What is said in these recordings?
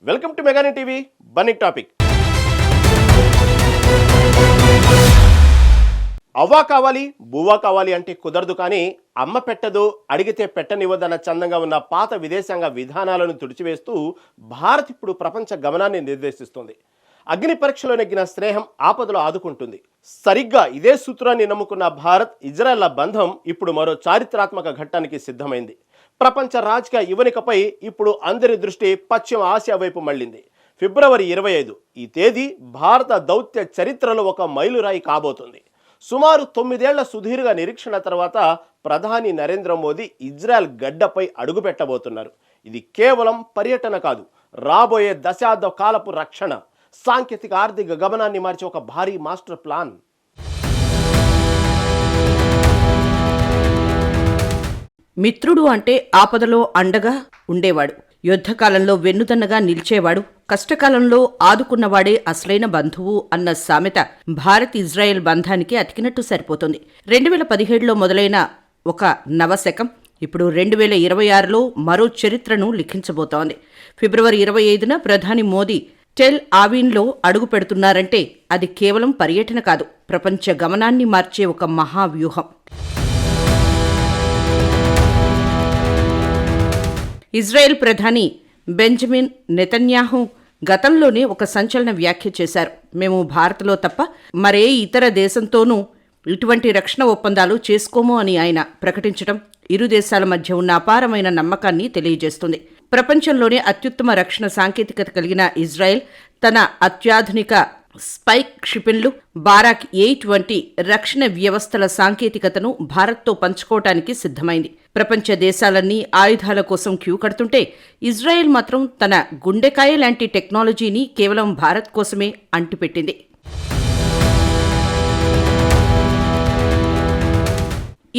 Welcome to మెగాని TV Bunny topic. అవ్వా కావాలి బువ్వా కావాలి అంటే కుదరదు, కానీ అమ్మ పెట్టదు అడిగితే పెట్టనివ్వదన్న చందంగా ఉన్న పాత విదేశాంగ విధానాలను తుడిచివేస్తూ భారత్ ఇప్పుడు ప్రపంచ గమనాన్ని నిర్దేశిస్తుంది. అగ్ని పరీక్షలో నెగ్గిన స్నేహం ఆపదలో ఆదుకుంటుంది. సరిగ్గా ఇదే సూత్రాన్ని నమ్ముకున్న భారత్ ఇజ్రాయెల్ల బంధం ఇప్పుడు మరో చారిత్రాత్మక ఘట్టానికి సిద్ధమైంది. ప్రపంచ రాజకీయ యువనికపై ఇప్పుడు అందరి దృష్టి పశ్చిమ ఆసియా వైపు మళ్లింది. ఫిబ్రవరి 25 ఈ తేదీ భారత దౌత్య చరిత్రలో ఒక మైలురాయి కాబోతుంది. సుమారు 9 ఏళ్ల సుదీర్ఘ నిరీక్షణ తర్వాత ప్రధాని నరేంద్ర మోదీ ఇజ్రాయెల్ గడ్డపై అడుగుపెట్టబోతున్నారు. ఇది కేవలం పర్యటన కాదు, రాబోయే దశాబ్ద కాలపు రక్షణ, సాంకేతిక ఆర్థిక గమనాన్ని మార్చే ఒక భారీ మాస్టర్ ప్లాన్. మిత్రుడు అంటే ఆపదలో అండగా ఉండేవాడు, యుద్ధకాలంలో వెన్నుదన్నగా నిలిచేవాడు, కష్టకాలంలో ఆదుకున్నవాడే అసలైన బంధువు అన్న సామెత భారత్ ఇజ్రాయెల్ బంధానికి అతికినట్టు సరిపోతుంది. 2017లో మొదలైన ఒక నవశకం ఇప్పుడు 2026లో మరో చరిత్రను లిఖించబోతోంది. ఫిబ్రవరి 25న ప్రధాని మోదీ టెల్ ఆవిన్లో అడుగు పెడుతున్నారంటే అది కేవలం పర్యటన కాదు, ప్రపంచ గమనాన్ని మార్చే ఒక మహావ్యూహం. ఇజ్రాయెల్ ప్రధాని బెంజమిన్ నెతన్యాహు గతంలోనే ఒక సంచలన వ్యాఖ్య చేశారు. మేము భారత్లో తప్ప మరే ఇతర దేశంతోనూ ఇటువంటి రక్షణ ఒప్పందాలు చేసుకోము అని ఆయన ప్రకటించడం ఇరు దేశాల మధ్య ఉన్న అపారమైన నమ్మకాన్ని తెలియజేస్తుంది. ప్రపంచంలోనే అత్యుత్తమ రక్షణ సాంకేతికత కలిగిన ఇజ్రాయెల్ తన అత్యాధునిక స్పైక్ క్షిపణులు బారాక్ 8 వంటి రక్షణ వ్యవస్థల సాంకేతికతను భారత్తో పంచుకోవటానికి సిద్ధమైంది. ప్రపంచ దేశాలన్నీ ఆయుధాల కోసం క్యూ కడుతుంటే ఇజ్రాయెల్ మాత్రం తన గుండెకాయ లాంటి టెక్నాలజీని కేవలం భారత్ కోసమే అంటిపెట్టింది.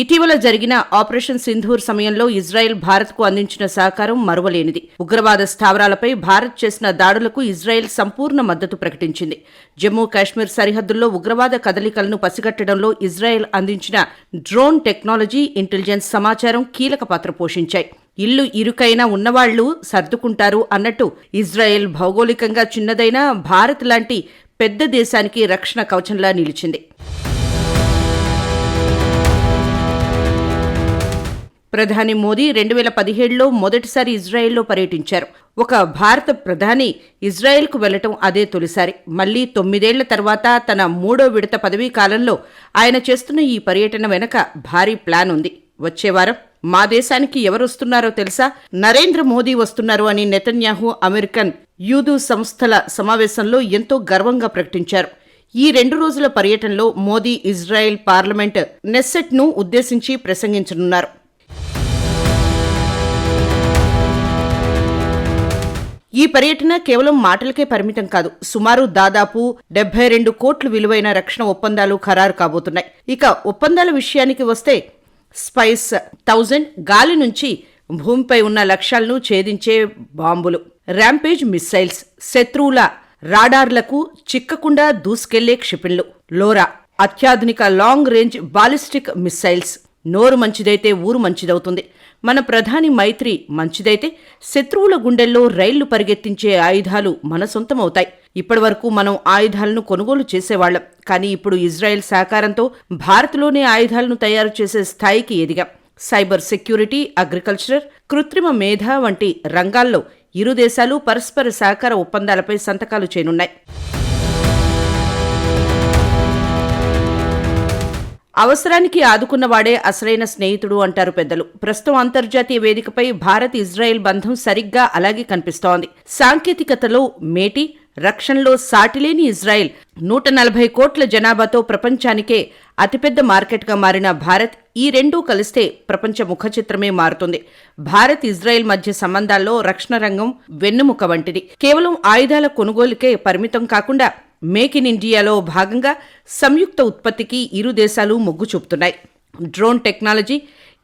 ఇటీవల జరిగిన ఆపరేషన్ సింధూర్ సమయంలో ఇజ్రాయెల్ భారత్కు అందించిన సహకారం మరువలేనిది. ఉగ్రవాద స్థావరాలపై భారత్ చేసిన దాడులకు ఇజ్రాయెల్ సంపూర్ణ మద్దతు ప్రకటించింది. జమ్మూ కాశ్మీర్ సరిహద్దుల్లో ఉగ్రవాద కదలికలను పసిగట్టడంలో ఇజ్రాయెల్ అందించిన డ్రోన్ టెక్నాలజీ, ఇంటెలిజెన్స్ సమాచారం కీలక పాత్ర పోషించాయి. ఇల్లు ఇరుకైనా ఉన్నవాళ్లు సర్దుకుంటారు అన్నట్టు ఇజ్రాయెల్ భౌగోళికంగా చిన్నదైనా భారత్ లాంటి పెద్ద దేశానికి రక్షణ కవచంలా నిలిచింది. ప్రధాని మోదీ 2017లో మొదటిసారి ఇజ్రాయెల్లో పర్యటించారు. ఒక భారత ప్రధాని ఇజ్రాయెల్కు వెళ్లటం అదే తొలిసారి. మళ్లీ 9 ఏళ్ల తర్వాత తన 3వ విడత పదవీ కాలంలో ఆయన చేస్తున్న ఈ పర్యటన వెనక భారీ ప్లాన్ ఉంది. వచ్చే వారం మా దేశానికి ఎవరొస్తున్నారో తెలుసా? నరేంద్ర మోదీ వస్తున్నారు అని నెతన్యాహు అమెరికన్ యూదు సంస్థల సమావేశంలో ఎంతో గర్వంగా ప్రకటించారు. ఈ 2 రోజుల పర్యటనలో మోదీ ఇజ్రాయెల్ పార్లమెంట్ నెస్సెట్ను ఉద్దేశించి ప్రసంగించనున్నారు. ఈ పర్యటన కేవలం మాటలకే పరిమితం కాదు. సుమారు దాదాపు 72 కోట్ల విలువైన రక్షణ ఒప్పందాలు ఖరారు కాబోతున్నాయి. ఇక ఒప్పందాల విషయానికి వస్తే స్పైస్ 1000 గాలి నుంచి భూమిపై ఉన్న లక్ష్యాలను ఛేదించే బాంబులు, ర్యాంపేజ్ మిస్సైల్స్, శత్రువుల రాడార్లకు చిక్కకుండా దూసుకెళ్లే క్షిపణులు, లోరా అత్యాధునిక లాంగ్ రేంజ్ బాలిస్టిక్ మిస్సైల్స్. నోరు మంచిదైతే ఊరు మంచిదవుతుంది. మన ప్రధాని మైత్రి మంచిదైతే శత్రువుల గుండెల్లో రైళ్లు పరిగెత్తించే ఆయుధాలు మన సొంతమవుతాయి. ఇప్పటివరకు మనం ఆయుధాలను కొనుగోలు చేసేవాళ్లం, కానీ ఇప్పుడు ఇజ్రాయెల్ సహకారంతో భారత్లోనే ఆయుధాలను తయారు చేసే స్థాయికి ఎదిగాం. సైబర్ సెక్యూరిటీ, అగ్రికల్చర్, కృత్రిమ మేధ వంటి రంగాల్లో ఇరు దేశాలు పరస్పర సహకార ఒప్పందాలపై సంతకాలు చేయనున్నాయి. అవసరానికి ఆదుకున్నవాడే అసలైన స్నేహితుడు అంటారు పెద్దలు. ప్రస్తుతం అంతర్జాతీయ వేదికపై భారత్ ఇజ్రాయెల్ బంధం సరిగ్గా అలాగే కనిపిస్తోంది. సాంకేతికతలో మేటి, రక్షణలో సాటిలేని ఇజ్రాయెల్ 140 కోట్ల జనాభాతో ప్రపంచానికే అతిపెద్ద మార్కెట్గా మారిన భారత్, ఈ రెండూ కలిస్తే ప్రపంచ ముఖచిత్రమే మారుతుంది. భారత్ ఇజ్రాయెల్ మధ్య సంబంధాల్లో రక్షణ రంగం వెన్నెముక వంటిది. కేవలం ఆయుధాల కొనుగోలుకే పరిమితం కాకుండా మేక్ ఇన్ ఇండియాలో భాగంగా సంయుక్త ఉత్పత్తికి ఇరు దేశాలు మొగ్గు చూపుతున్నాయి. Drone technology,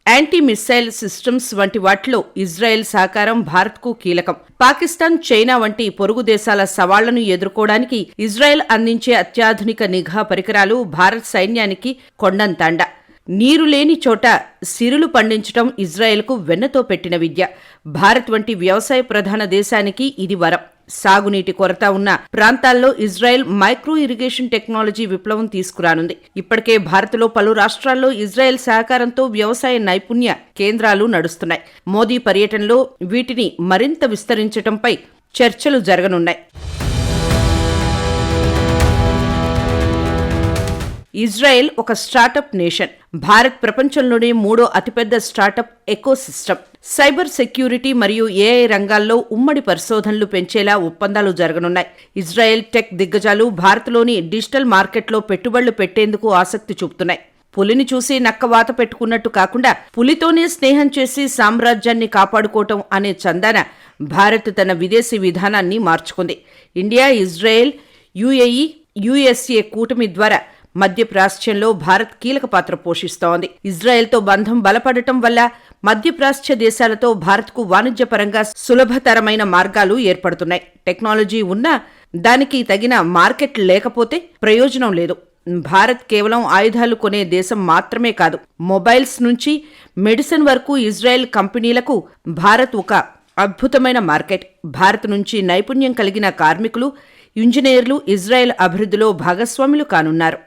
anti missile systems వంటి వాటిలో ఇజ్రాయెల్ సహకారం భారత్కు కీలకం. పాకిస్తాన్, చైనా వంటి పొరుగు దేశాల సవాళ్లను ఎదుర్కోవడానికి ఇజ్రాయెల్ అందించే అత్యాధునిక నిఘా పరికరాలు భారత్ సైన్యానికి కొండంతాండ. నీరు లేని చోట సిరులు పండించడం ఇజ్రాయెల్కు వెన్నతో పెట్టిన విద్య. భారత్ వంటి వ్యవసాయ ప్రధాన దేశానికి ఇది వరం. సాగునీటి కొరత ఉన్న ప్రాంతాల్లో ఇజ్రాయెల్ మైక్రో ఇరిగేషన్ టెక్నాలజీ విప్లవం తీసుకురానుంది. ఇప్పటికే భారత్లో పలు రాష్ట్రాల్లో ఇజ్రాయెల్ సహకారంతో వ్యవసాయ నైపుణ్య కేంద్రాలు నడుస్తున్నాయి. మోదీ పర్యటనలో వీటిని మరింత విస్తరించడంపై చర్చలు జరగనున్నాయి. ఇజ్రాయెల్ ఒక స్టార్టప్ నేషన్. భారత్ ప్రపంచంలోనే 3వ అతిపెద్ద స్టార్టప్ ఎకోసిస్టమ్. సైబర్ సెక్యూరిటీ మరియు ఏఐ రంగాల్లో ఉమ్మడి పరిశోధనలు పెంచేలా ఒప్పందాలు జరగనున్నాయి. ఇజ్రాయెల్ టెక్ దిగ్గజాలు భారత్లోని డిజిటల్ మార్కెట్లో పెట్టుబడులు పెట్టేందుకు ఆసక్తి చూపుతున్నాయి. పులిని చూసి నక్కవాత పెట్టుకున్నట్టు కాకుండా పులితోనే స్నేహం చేసి సామ్రాజ్యాన్ని కాపాడుకోవటం అనే చందాన భారత్ తన విదేశీ విధానాన్ని మార్చుకుంది. ఇండియా, ఇజ్రాయెల్, యుఏఈ, యుఎస్ఏ కూటమి ద్వారా మధ్యప్రాచ్యంలో భారత్ కీలక పాత్ర పోషిస్తోంది. ఇజ్రాయెల్తో బంధం బలపడటం వల్ల మధ్యప్రాచ్య దేశాలతో భారత్కు వాణిజ్యపరంగా సులభతరమైన మార్గాలు ఏర్పడుతున్నాయి. టెక్నాలజీ ఉన్నా దానికి తగిన మార్కెట్ లేకపోతే ప్రయోజనం లేదు. భారత్ కేవలం ఆయుధాలు కొనే దేశం మాత్రమే కాదు. మొబైల్స్ నుంచి మెడిసిన్ వరకు ఇజ్రాయెల్ కంపెనీలకు భారత్ ఒక అద్భుతమైన మార్కెట్. భారత్ నుంచి నైపుణ్యం కలిగిన కార్మికులు, ఇంజనీర్లు ఇజ్రాయెల్ అభివృద్ధిలో భాగస్వాములు కానున్నారు.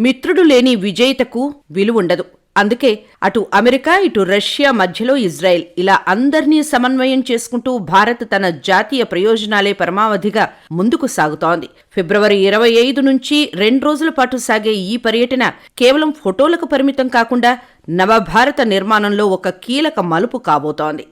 మిత్రుడు లేని విజేతకు విలువుండదు. అందుకే అటు అమెరికా, ఇటు రష్యా మధ్యలో ఇజ్రాయెల్ ఇలా అందర్నీ సమన్వయం చేసుకుంటూ భారత్ తన జాతీయ ప్రయోజనాలే పరమావధిగా ముందుకు సాగుతోంది. ఫిబ్రవరి 25 నుంచి 2 రోజుల పాటు సాగే ఈ పర్యటన కేవలం ఫోటోలకు పరిమితం కాకుండా నవభారత నిర్మాణంలో ఒక కీలక మలుపు కాబోతోంది.